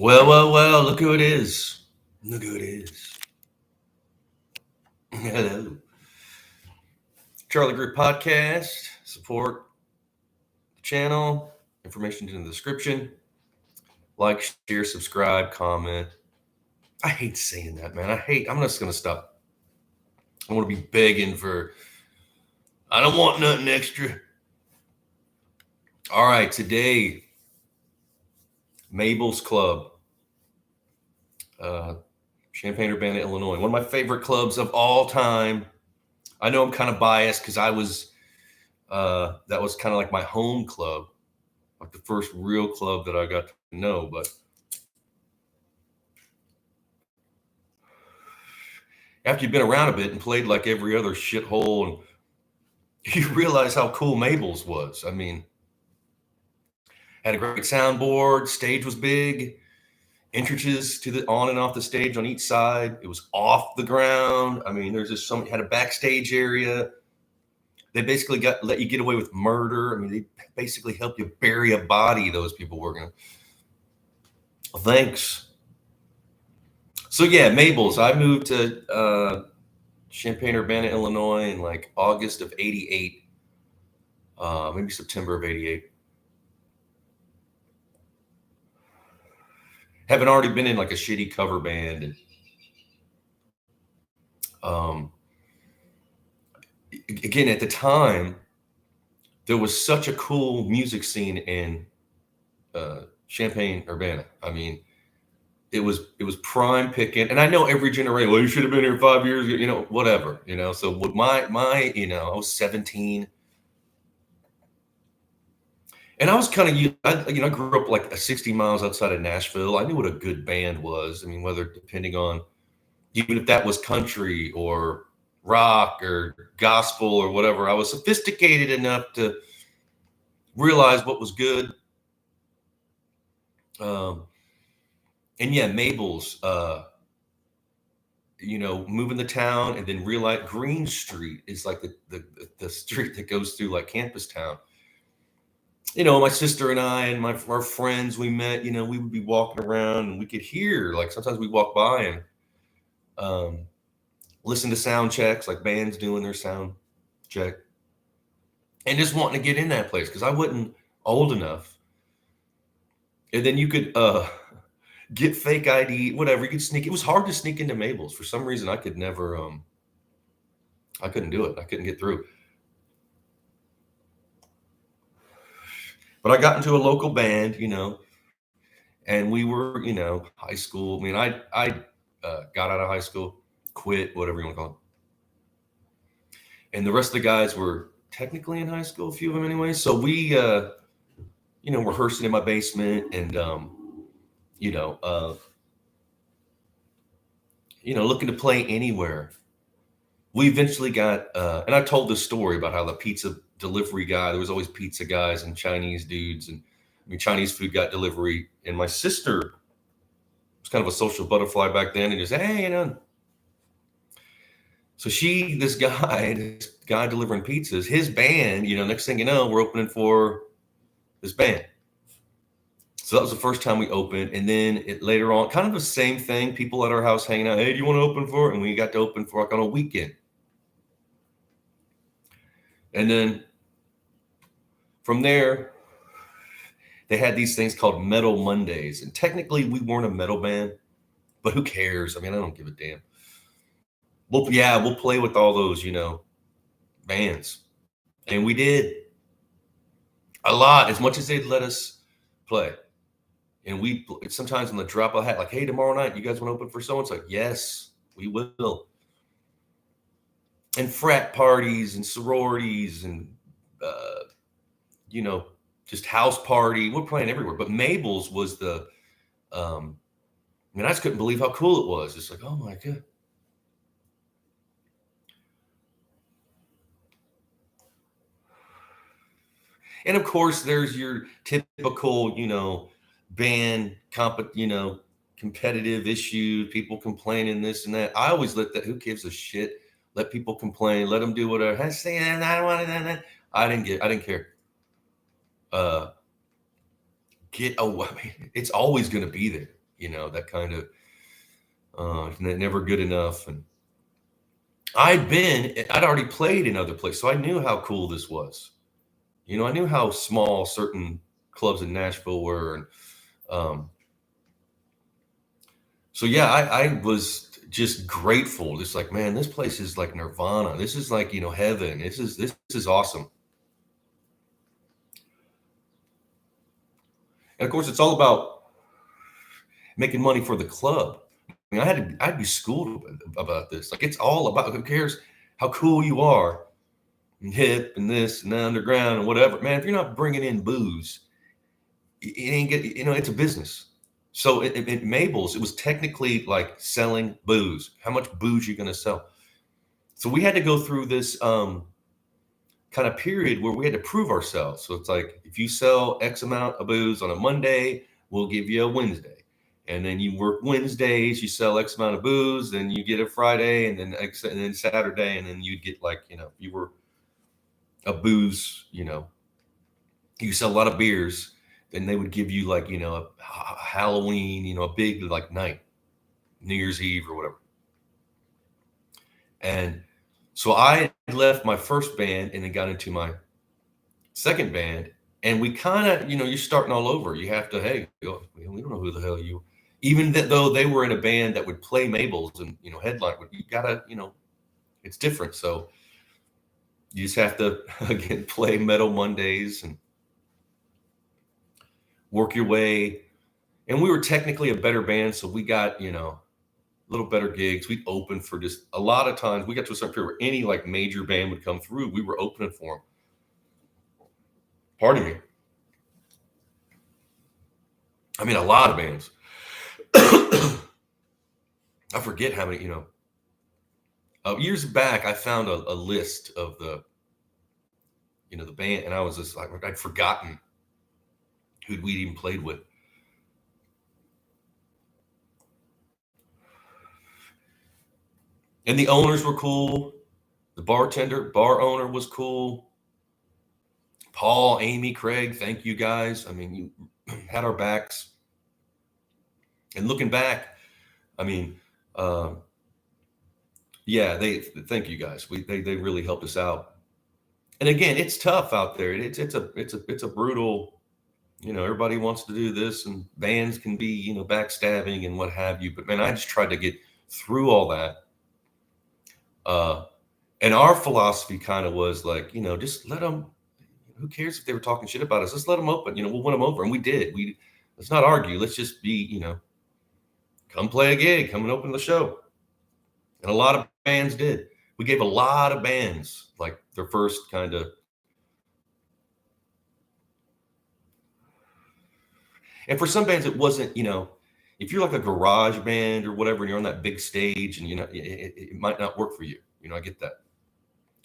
Well, look who it is. Look who it is. Hello. Charlie Greer Podcast. Support the channel. Information in the description. Like, share, subscribe, comment. I hate saying that, man. I'm just going to stop. I want to be begging for, I don't want nothing extra. All right, today, Mabel's Club. Champaign, Urbana, Illinois. One of my favorite clubs of all time. I know I'm kind of biased because that was kind of like my home club, like the first real club that I got to know. But after you've been around a bit and played like every other shithole, and you realize how cool Mabel's was. I mean, had a great soundboard, stage was big, entrances to the on and off the stage on each side. It was off the ground. I mean, there's just had a backstage area. They basically let you get away with murder. I mean, they basically help you bury a body. Those people were gonna. Thanks. So yeah, Mabel's. I moved to Champaign, Urbana, Illinois in like August of '88, maybe September of '88. Having already been in like a shitty cover band, and again at the time, there was such a cool music scene in Champaign, Urbana. I mean, it was prime picking, and I know every generation. Well, you should have been here 5 years, whatever, So with my, I was 17, and I was kind of, I grew up like 60 miles outside of Nashville. I knew what a good band was. I mean, whether depending on, even if that was country or rock or gospel or whatever, I was sophisticated enough to realize what was good. And yeah, Mabel's, moving to town and then realize Green Street is like the street that goes through like Campus Town. My sister and I and our friends we met, we would be walking around and we could hear, like sometimes we walk by and listen to sound checks, like bands doing their sound check, and just wanting to get in that place because I wasn't old enough. And then you could get fake ID, whatever. You could sneak. It was hard to sneak into Mabel's. For some reason, I could never, I couldn't do it. I couldn't get through. But I got into a local band, and we were, high school. I mean, I got out of high school, quit, whatever you want to call it. And the rest of the guys were technically in high school, a few of them anyway. So we, rehearsing in my basement and, looking to play anywhere. We eventually got, and I told this story about how the pizza delivery guy, there was always pizza guys and Chinese dudes, and I mean, Chinese food got delivery. And my sister was kind of a social butterfly back then, and just, hey, So this guy delivering pizzas, his band, next thing you know, we're opening for this band. So that was the first time we opened. And then later on, kind of the same thing, people at our house hanging out. Hey, do you want to open for it? And we got to open for like on a weekend. And then from there, they had these things called Metal Mondays. And technically we weren't a metal band, but who cares? I mean, I don't give a damn. We'll play with all those, bands. And we did a lot, as much as they'd let us play. And we sometimes on the drop of a hat, like, hey, tomorrow night, you guys want to open for so-and-so? Like, yes, we will. And frat parties and sororities and, just house party. We're playing everywhere. But Mabel's was I just couldn't believe how cool it was. It's like, oh my God. And of course, there's your typical, band competitive issues, people complaining this and that. I always let that. Who gives a shit? Let people complain. Let them do whatever. I say, I don't want to. I didn't care. Get away. It's always going to be there. that kind of never good enough. And I'd already played in other places, so I knew how cool this was. I knew how small certain clubs in Nashville were. And so yeah, I was just grateful. Just like, man, this place is like nirvana. This is like, heaven. This is awesome. And of course, it's all about making money for the club. I mean, I'd be schooled about this. Like, it's all about, who cares how cool you are and hip and this and the underground and whatever. Man, if you're not bringing in booze, it ain't get, it's a business. So at Mabel's, it was technically like selling booze. How much booze you going to sell? So we had to go through this kind of period where we had to prove ourselves. So it's like, if you sell X amount of booze on a Monday, we'll give you a Wednesday. And then you work Wednesdays, you sell X amount of booze, then you get a Friday, and then Saturday, and then you'd get like, you were a booze, you sell a lot of beers, then they would give you like, a Halloween, a big like night, New Year's Eve or whatever. And so I left my first band and then got into my second band. And we kind of, you're starting all over. You have to, hey, we don't know who the hell you, even though they were in a band that would play Mabel's and, headline, you gotta, it's different. So you just have to, again, play Metal Mondays and work your way. And we were technically a better band. So we got, a little better gigs. We'd open for just a lot of times. We got to a certain period where any like major band would come through. We were opening for them. Pardon me. I mean, a lot of bands. I forget how many, years back, I found a list of the band, and I was just like, I'd forgotten who we'd even played with. And the owners were cool. The bar owner was cool. Paul, Amy, Craig, thank you guys. I mean, you had our backs. And looking back, I mean, yeah, thank you guys. They really helped us out. And again, it's tough out there. It's a brutal, everybody wants to do this, and bands can be, backstabbing and what have you. But man, I just tried to get through all that. And our philosophy kind of was like, just let them, who cares if they were talking shit about us? Let's let them open, we'll win them over. And we did. Let's not argue. Let's just be, come play a gig, come and open the show. And a lot of bands did. We gave a lot of bands like their first kind of. And for some bands, it wasn't, if you're like a garage band or whatever, and you're on that big stage and, it might not work for you. I get that.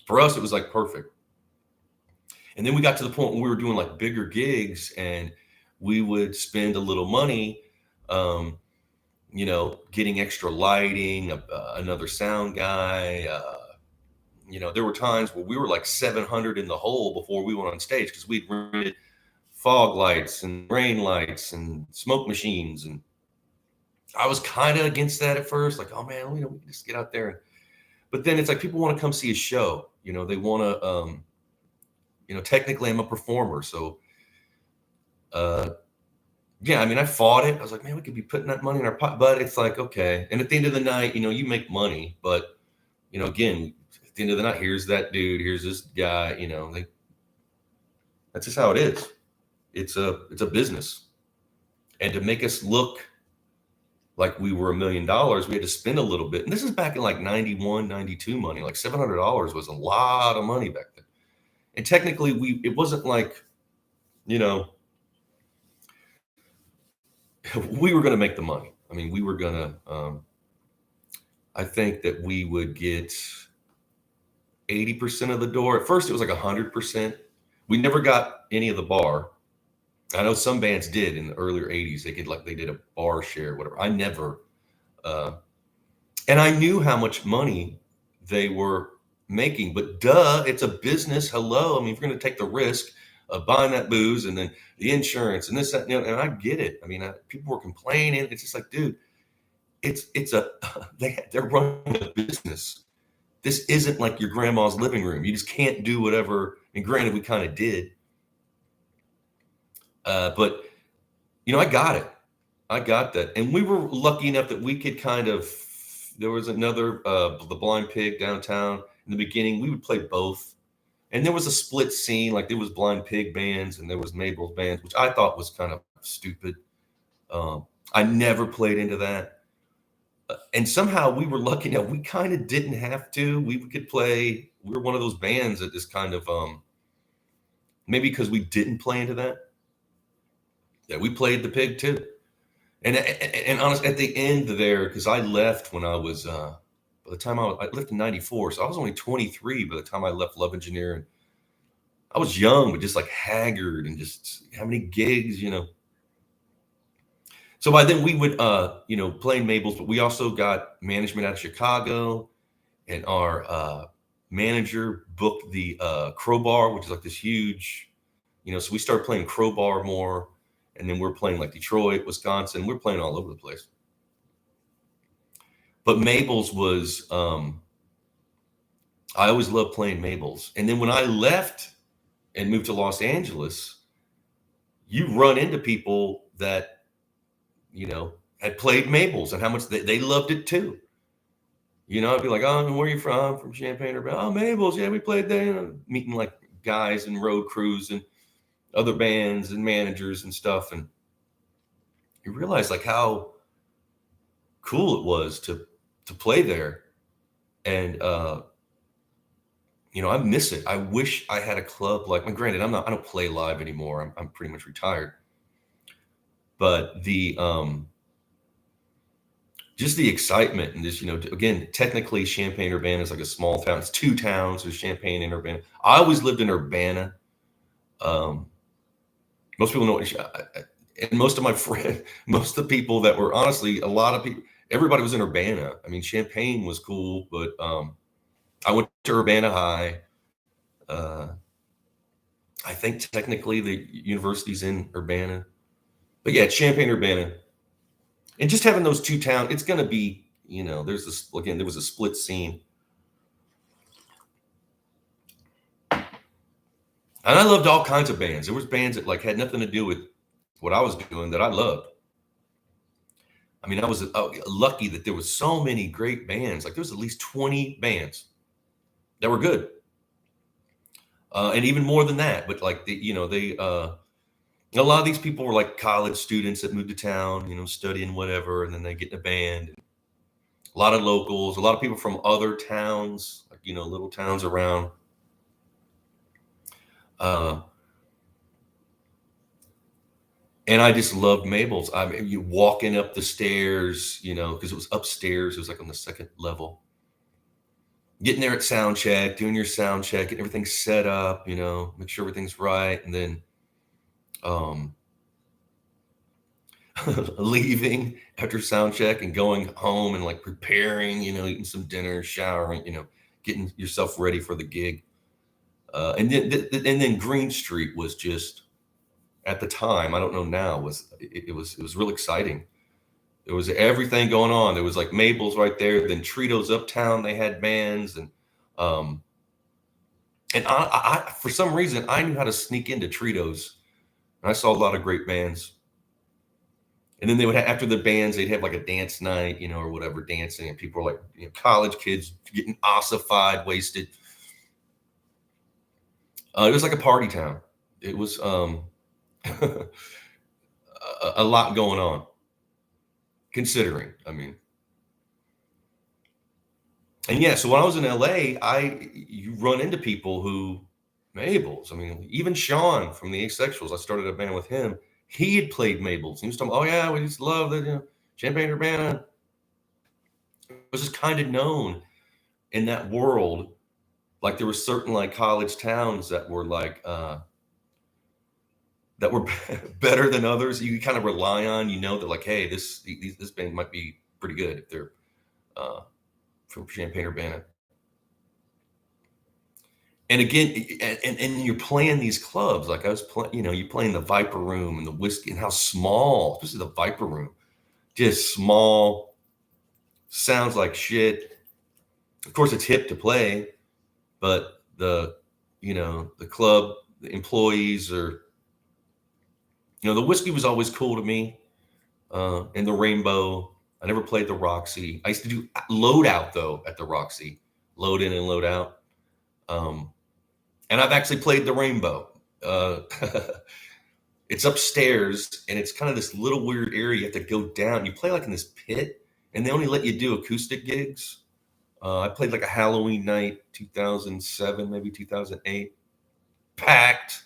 For us, it was like perfect. And then we got to the point when we were doing like bigger gigs, and we would spend a little money, getting extra lighting, another sound guy. There were times where we were like 700 in the hole before we went on stage, because we'd rented fog lights and rain lights and smoke machines. And I was kind of against that at first, like, oh man, we can just get out there. But then it's like, people want to come see a show. They want to, technically I'm a performer. So, yeah, I mean, I fought it. I was like, man, we could be putting that money in our pocket. But it's like, okay. And at the end of the night, you make money. But, again, at the end of the night, here's that dude, here's this guy, that's just how it is. It's a business. And to make us look like we were $1 million, we had to spend a little bit. And this is back in like 91, 92 money. Like $700 was a lot of money back then. And technically it wasn't like, we were going to make the money. I mean, we were going to, I think that we would get 80% of the door. At first it was like 100%. We never got any of the bar. I know some bands did in the earlier 80s. They did a bar share or whatever. I never, and I knew how much money they were making, but it's a business. Hello. I mean, if you're going to take the risk buying that booze and then the insurance and this, that, and I get it. I mean, people were complaining. It's just like, dude, it's a they're running a business. This isn't like your grandma's living room. You just can't do whatever. And granted, we kind of did, but I got it. I got that, and we were lucky enough that we could kind of. There was another the Blind Pig downtown. In the beginning, we would play both, and there was a split scene. Like there was Blind Pig bands and there was Mabel's bands, which I thought was kind of stupid. I never played into that. And somehow we were lucky. Now we kind of didn't have to. We could play. We were one of those bands that just kind of maybe because we didn't play into that. Yeah, we played the pig too. And honestly, at the end there, because I left when I was by the time I left in '94, so I was only 23 by the time I left Love Engineer, and I was young, but just like haggard and just how many gigs, So by then we would, play in Mabel's, but we also got management out of Chicago, and our manager booked the Crowbar, which is like this huge, so we started playing Crowbar more, and then we're playing like Detroit, Wisconsin. We're playing all over the place. But Mabel's was, I always loved playing Mabel's. And then when I left and moved to Los Angeles, you run into people that had played Mabel's and how much they loved it too. I'd be like, oh, where are you from? From Champaign, Urbana. Oh, Mabel's. Yeah, we played there. Meeting like guys and road crews and other bands and managers and stuff. And you realize like how cool it was to play there. And, I miss it. I wish I had a club like, granted, I don't play live anymore. I'm pretty much retired. But just the excitement and this, again, technically Champaign, Urbana is like a small town. It's two towns. There's Champaign and Urbana. I always lived in Urbana. Most people know, and most of my friends, most of the people that were honestly, a lot of people, everybody was in Urbana. I mean, Champaign was cool, but I went to Urbana High. I think technically the university's in Urbana. But yeah, Champaign, Urbana. And just having those two towns, it's going to be, there's this, again, there was a split scene. And I loved all kinds of bands. There was bands that like had nothing to do with what I was doing that I loved. I mean, I was lucky that there was so many great bands. Like there was at least 20 bands that were good. And even more than that, but like, a lot of these people were like college students that moved to town, studying whatever, and then they get in a band. A lot of locals, a lot of people from other towns, like, little towns around. And I just loved Mabel's. I mean, you walking up the stairs, because it was upstairs. It was like on the second level. Getting there at sound check, doing your sound check, getting everything set up, make sure everything's right. And then leaving after sound check and going home and like preparing, eating some dinner, showering, getting yourself ready for the gig. And then Green Street was just, at the time, I don't know now, it was real exciting. There was everything going on. There was like Mabel's right there. Then Tritos Uptown, they had bands, and I for some reason I knew how to sneak into Tritos, and I saw a lot of great bands. And then they would have, after the bands, they'd have like a dance night, or whatever, dancing, and people were like, college kids getting ossified, wasted. It was like a party town. It was a lot going on. Considering, I mean, and yeah, so when I was in LA, you run into people who Mabel's. I mean, even Sean from the Asexuals, I started a band with him. He had played Mabel's. He was talking, oh yeah, we just love the Champaign, Urbana. It was just kind of known in that world. Like there were certain like college towns that were like that were better than others. You kind of rely on, that like, hey, this band might be pretty good if they're from Champaign, Urbana. And again, and you're playing these clubs. Like I was playing, you're playing the Viper Room and the whiskey, and how small, especially the Viper Room, just small, sounds like shit. Of course, it's hip to play, but the club, the employees are, the whiskey was always cool to me. And the Rainbow. I never played the Roxy. I used to do load out though at the Roxy, load in and load out. Um, and I've actually played the Rainbow. Uh, it's upstairs, and it's kind of this little weird area. You have to go down. You play like in this pit, and they only let you do acoustic gigs. I played like a Halloween night, 2007, maybe 2008, packed,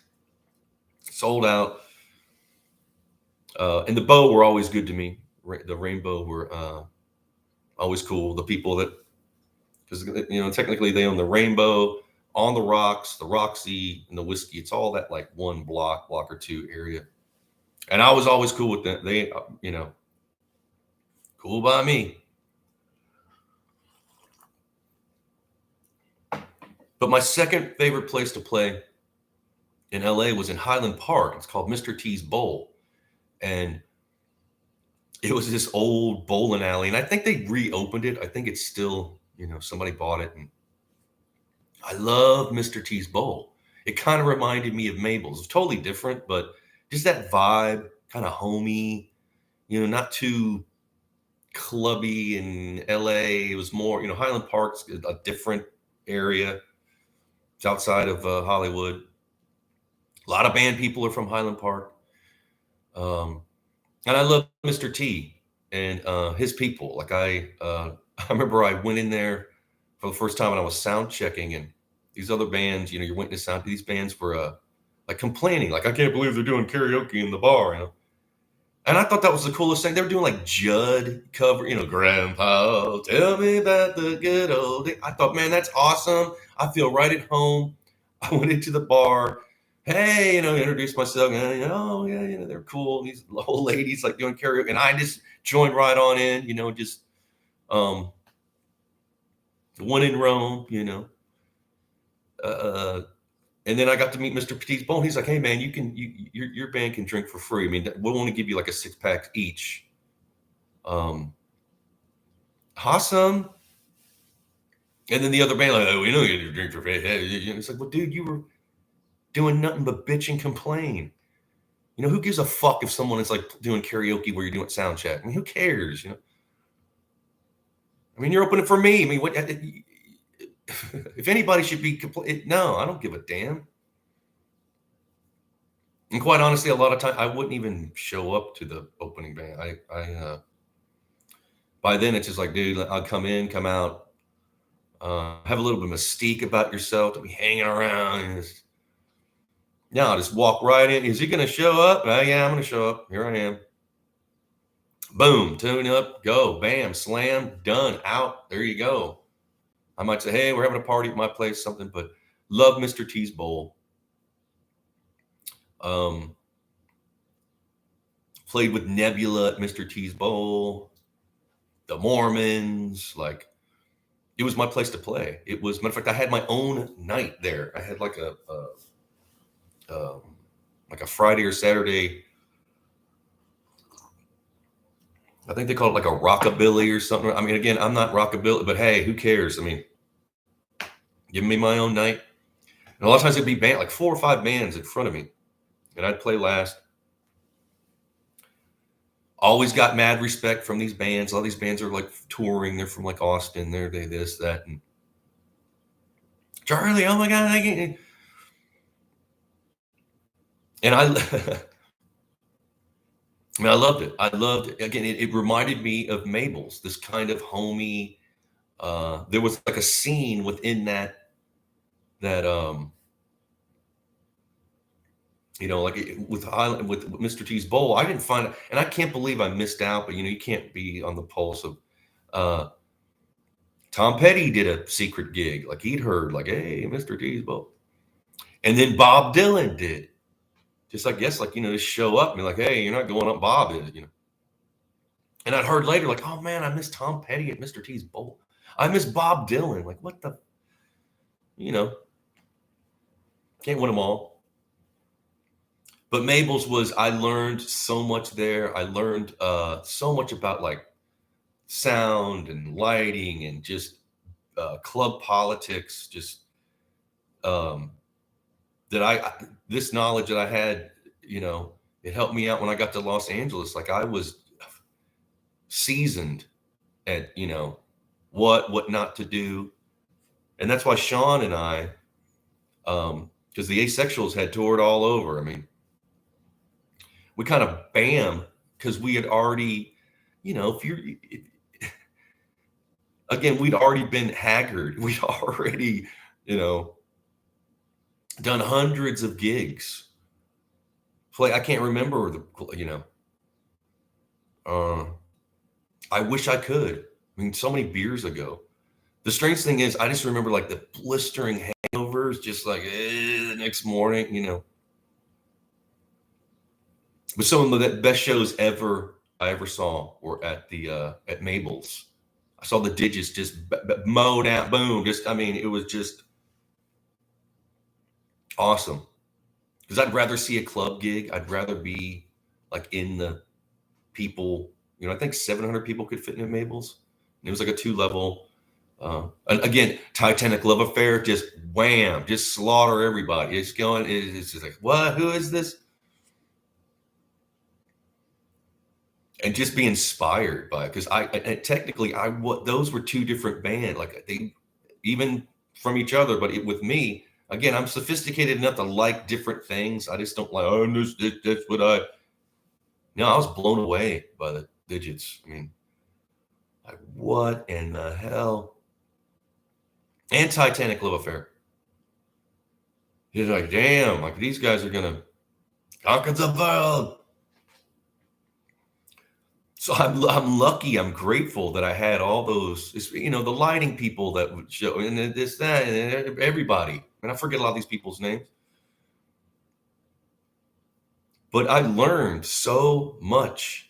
sold out. And the Bow were always good to me. The Rainbow were always cool. The people that, because technically they own the Rainbow, on the Rocks, the Roxy, and the Whiskey. It's all that like one block or two area. And I was always cool with that. They, cool by me. But my second favorite place to play in LA was in Highland Park. It's called Mr. T's Bowl. And it was this old bowling alley. And I think they reopened it. I think it's still, somebody bought it. And I love Mr. T's Bowl. It kind of reminded me of Mabel's. It's totally different, but just that vibe, kind of homey, not too clubby in LA. It was more, Highland Park's a different area. It's outside of Hollywood. A lot of band people are from Highland Park. And I love Mr. T and his people. Like I remember I went in there for the first time and I was sound checking, and these other bands, you're witness sound. These bands were like complaining, like I can't believe they're doing karaoke in the bar, And I thought that was the coolest thing. They were doing like Judd cover, Grandpa, tell me about the good old days. I thought, man, that's awesome. I feel right at home. I went into the bar. Hey, introduced myself. And, oh, yeah, they're cool. These old ladies like doing karaoke. And I just joined right on in, just one in Rome, and then I got to meet Mr. Petit's Bone. He's like, hey, man, your band can drink for free. I mean, we'll only give you like a 6-pack each. Awesome. And then the other band, like, oh, we know you can drink for free. It's like, well, dude, you were doing nothing but bitch and complain. Who gives a fuck if someone is like doing karaoke where you're doing sound check? I mean, who cares? I mean, you're opening for me. I mean, what? If anybody should be no, I don't give a damn. And quite honestly, a lot of time I wouldn't even show up to the opening band. I by then it's just like, dude, I'll come in, come out, have a little bit of mystique about yourself to be hanging around. And I'll just walk right in. Is he going to show up? Yeah, I'm going to show up. Here I am. Boom, tune up, go, bam, slam, done, out. There you go. I might say, hey, we're having a party at my place, something, but love Mr. T's Bowl. Played with Nebula at Mr. T's Bowl, the Mormons, like it was my place to play. It was, matter of fact, I had my own night there. I had like a Friday or Saturday. I think they call it like a rockabilly or something. I mean, again, I'm not rockabilly, but hey, who cares? I mean, give me my own night. And a lot of times it'd be band, like 4 or 5 bands in front of me, and I'd play last. Always got mad respect from these bands. All these bands are like touring. They're from like Austin. They this, that, and Charlie. Oh my God! And I mean, I loved it. I loved it. Again, it reminded me of Mabel's. This kind of homey. There was like a scene within that like with Mr. T's Bowl, I didn't find it, and I can't believe I missed out. But you can't be on the pulse of. Tom Petty did a secret gig, like he'd heard, like, hey, Mr. T's Bowl, and then Bob Dylan did, just like just show up and be like, hey, you're not going up, Bob is, And I'd heard later, like, oh man, I miss Tom Petty at Mr. T's Bowl. I miss Bob Dylan. Like, what the, Can't win them all. But Mabel's was, I learned so much there. I learned so much about like sound and lighting and just club politics, just um, that this knowledge that I had, it helped me out when I got to Los Angeles. Like I was seasoned at, what not to do. And that's why Sean and I, because the Asexuals had toured all over. I mean, we kind of bam, because we had already, again, we'd already been haggard. We'd already, done hundreds of gigs. I can't remember I wish I could. I mean, so many beers ago. The strange thing is, I just remember like the blistering hangovers, just like the next morning, But some of the best shows I ever saw were at Mabel's. I saw the digits just mowed out, boom. I mean, it was just awesome. Because I'd rather see a club gig. I'd rather be like in the people. I think 700 people could fit in Mabel's. And it was like a 2-level. And again, Titanic love affair, just wham, just slaughter everybody. It's just like, what? Who is this? And just be inspired by it, because those were 2 different bands. Like they, even from each other, but with me, again, I'm sophisticated enough to like different things. I just don't like, that's what I was blown away by the digits. I mean, like, what in the hell? And Titanic love affair. He's like, damn, like these guys are gonna conquer the world. So I'm lucky. I'm grateful that I had all those, the lighting people that would show, and this, that, and everybody. And I forget a lot of these people's names. But I learned so much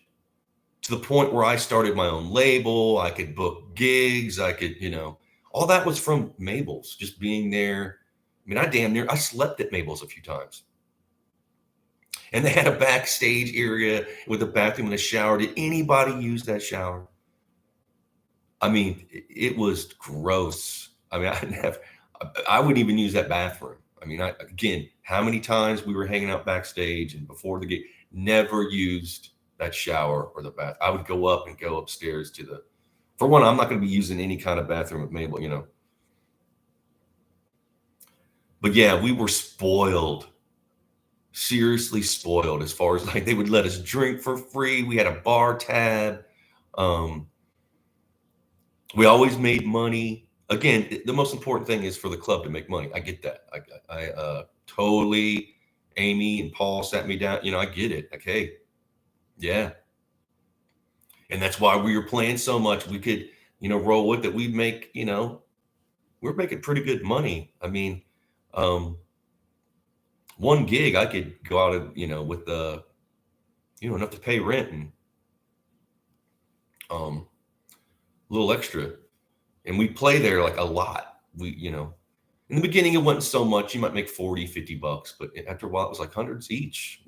to the point where I started my own label. I could book gigs. I could, all that was from Mabel's, just being there. I mean, I slept at Mabel's a few times. And they had a backstage area with a bathroom and a shower. Did anybody use that shower? I mean, it was gross. I mean, I wouldn't even use that bathroom. I mean, again, how many times we were hanging out backstage and before the gig, never used that shower or the bath. I would go up and go upstairs for one, I'm not going to be using any kind of bathroom with Mabel, But yeah, we were spoiled. Seriously spoiled, as far as like they would let us drink for free. We had a bar tab. We always made money. Again, the most important thing is for the club to make money. I get that. I totally, Amy and Paul sat me down. I get it. Okay. Yeah. And that's why we were playing so much. We could, roll with it. We'd make, we're making pretty good money. I mean, one gig I could go out and, with the, enough to pay rent and a little extra. And we play there like a lot. In the beginning, it wasn't so much. You might make 40, 50 bucks, but after a while, it was like hundreds each.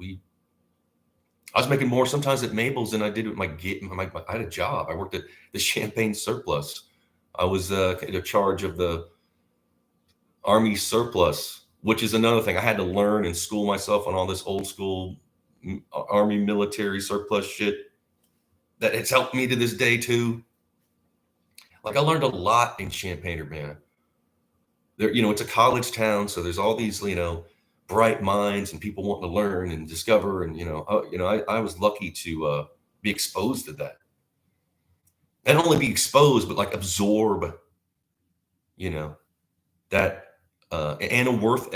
I was making more sometimes at Mabel's than I did with my gig. I had a job. I worked at the Champaign surplus. I was in charge of the Army surplus, which is another thing. I had to learn and school myself on all this old school Army military surplus shit that has helped me to this day too. Like I learned a lot in Champaign, Urbana. There, it's a college town, so there's all these, bright minds and people wanting to learn and discover. And I was lucky to be exposed to that. And not only be exposed, but like absorb, that and a work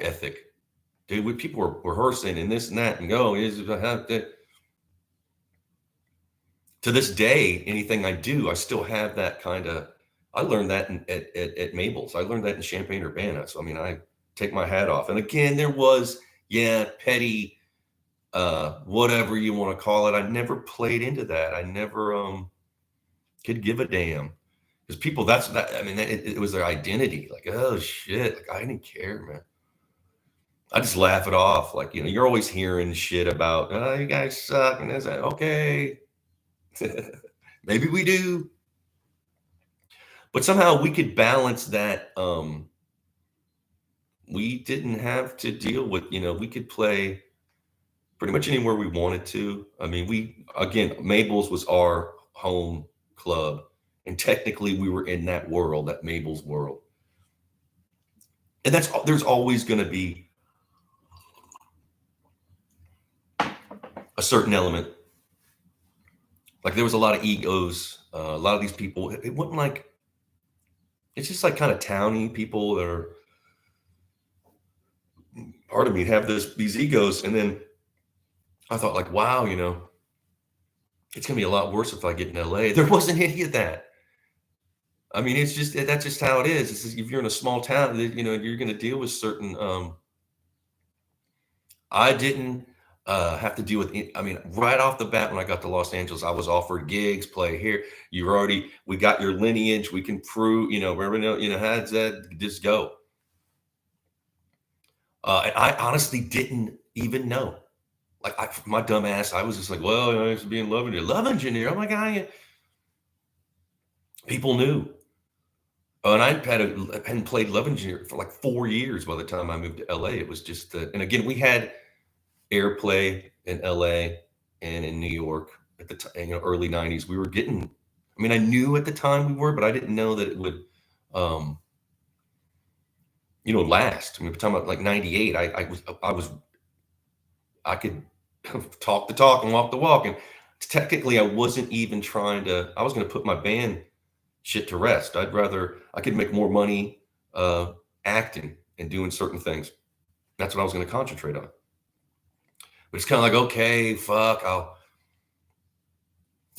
ethic. Dude, when people were rehearsing and this and that and go, to this day, anything I do, I still have that kind of. I learned that at Mabel's. I learned that in Champaign, Urbana. So I mean, I take my hat off. And again, there was petty, whatever you want to call it. I never played into that. I never could give a damn, because people, it was their identity. Like, oh shit, like I didn't care, man. I just laugh it off. Like, you're always hearing shit about, oh, you guys suck. And it's like, okay, maybe we do. But somehow we could balance that. We didn't have to deal with, we could play pretty much anywhere we wanted to. I mean, again, Mabel's was our home club. And technically we were in that world, that Mabel's world. And there's always going to be a certain element. Like there was a lot of egos. A lot of these people, it wasn't like, it's just like kind of towny people that are, part of me have these egos. And then I thought like, wow, it's going to be a lot worse if I get in LA. There wasn't any of that. I mean, that's just how it is. It's just, if you're in a small town, you're going to deal with certain, I didn't have to deal with, I mean, right off the bat, when I got to Los Angeles, I was offered gigs, play here. We got your lineage. We can prove, wherever, how does that just go? And I honestly didn't even know. Like my dumb ass, I was just like, well, I used to be in love engineer. Oh my God. People knew. And I hadn't played love engineer for like 4 years by the time I moved to LA. It was just, and again, we had airplay in LA and in New York at the time, early 90s. We were getting, I mean, I knew at the time we were, but I didn't know that it would, last. I mean, by the time I like 98, I could talk the talk and walk the walk. And technically I wasn't even I was going to put my band shit to rest. I could make more money acting and doing certain things. That's what I was going to concentrate on. But it's kind of like, okay, fuck,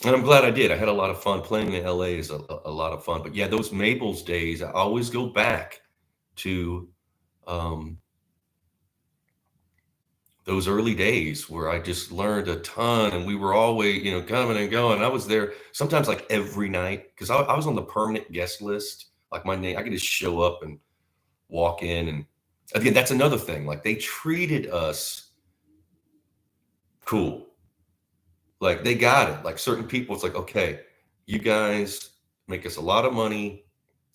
and I'm glad I did. I had a lot of fun. Playing in LA is a lot of fun. But yeah, those Mabel's days, I always go back to those early days where I just learned a ton, and we were always, coming and going. I was there sometimes like every night because I was on the permanent guest list. Like my name, I could just show up and walk in. And again, that's another thing. Like they treated us cool. Like they got it. Like certain people, it's like, okay, you guys make us a lot of money.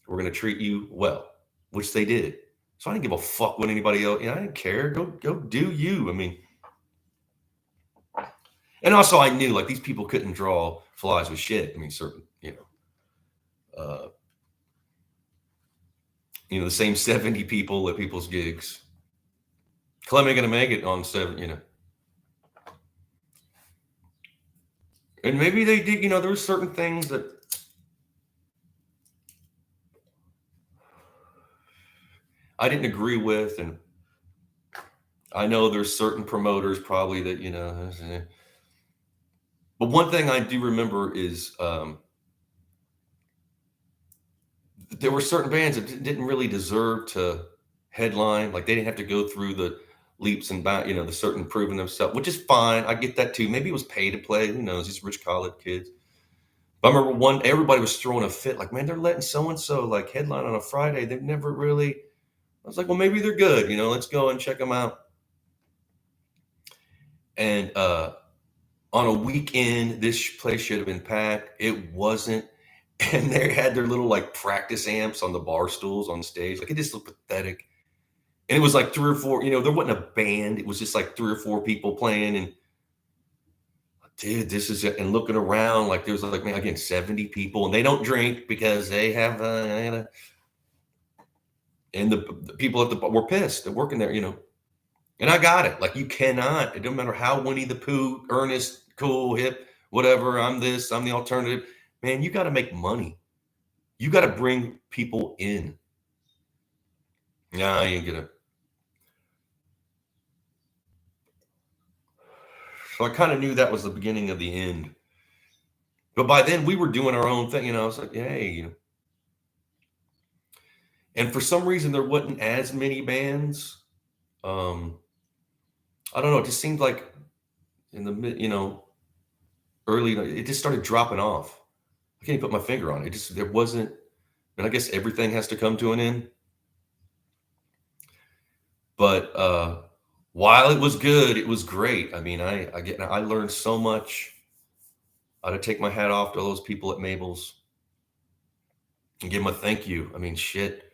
We're going to treat you well, which they did. So I didn't give a fuck what anybody else, I didn't care. Go do you. I mean, and also I knew like these people couldn't draw flies with shit. I mean, certain, the same 70 people at people's gigs. Clem ain't going to make it on 7, And maybe they did, there were certain things that I didn't agree with. And I know there's certain promoters probably that, but one thing I do remember is there were certain bands that didn't really deserve to headline. Like they didn't have to go through the leaps and bounds, the certain proving themselves, which is fine. I get that too. Maybe it was pay to play. Who knows? These rich college kids. But I remember everybody was throwing a fit. Like, man, they're letting so-and-so like headline on a Friday. They've never really, I was like, well, maybe they're good. Let's go and check them out. And on a weekend, this place should have been packed. It wasn't. And they had their little like practice amps on the bar stools on stage. Like it just looked pathetic. And it was like 3 or 4, there wasn't a band. It was just like 3 or 4 people playing. And dude, this is it. And looking around, like there's like, man, again, 70 people, and they don't drink because they have, and the people at the bar were pissed. They're working there, and I got it. Like you cannot, it don't matter how Winnie the Pooh, earnest, cool, hip, whatever. I'm the alternative. Man, you got to make money. You got to bring people in. Nah, I ain't gonna. So I kind of knew that was the beginning of the end. But by then we were doing our own thing. I was like, hey, and for some reason there wasn't as many bands. I don't know. It just seemed like in the early, it just started dropping off. I can't even put my finger on it. There wasn't, and I guess everything has to come to an end. But while it was good, it was great. I mean, I learned so much. I'd take my hat off to all those people at Mabel's and give them a thank you. I mean, shit,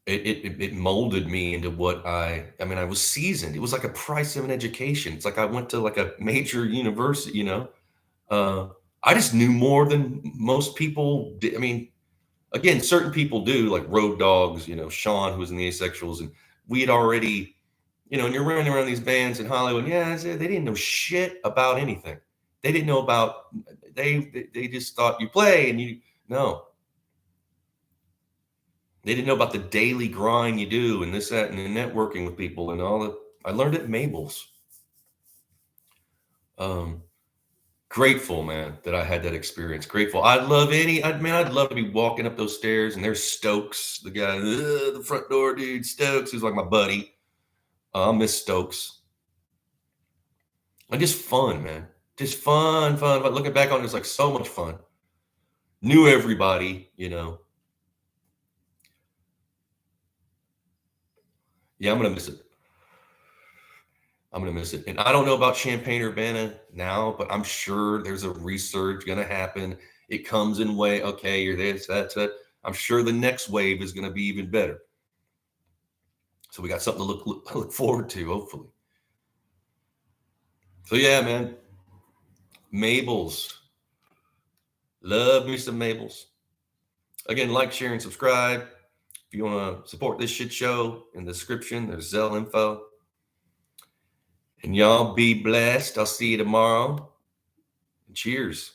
it molded me into what I mean, I was seasoned. It was like a price of an education. It's like I went to like a major university, you know. Uh, I just knew more than most people did. I mean, again, certain people do, like Road Dogs, you know, Sean, who was in the Asexuals, and we had already, you know, and you're running around these bands in Hollywood. Yeah, they didn't know shit about anything. They didn't know about. They just thought you play and you no. They didn't know about the daily grind you do and this, that, and the networking with people and all that. I learned at Mabel's. Um, Grateful, man, that I had that experience. Grateful. I'd love to be walking up those stairs and there's Stokes, the guy, the front door dude, Stokes, who's like my buddy. I'll miss Stokes. And just fun, man. Just fun, fun. But looking back on it, it's like so much fun. Knew everybody, you know. Yeah, I'm gonna miss it. I'm gonna miss it. And I don't know about Champaign Urbana now, but I'm sure there's a resurge gonna happen. It comes in way, okay, you're this, that's it. I'm sure the next wave is gonna be even better. So we got something to look forward to, hopefully. So yeah, man. Mabel's. Love me some Mabel's. Again, like, share, and subscribe. If you want to support this shit show, in the description, there's Zelle info. And y'all be blessed. I'll see you tomorrow. And cheers.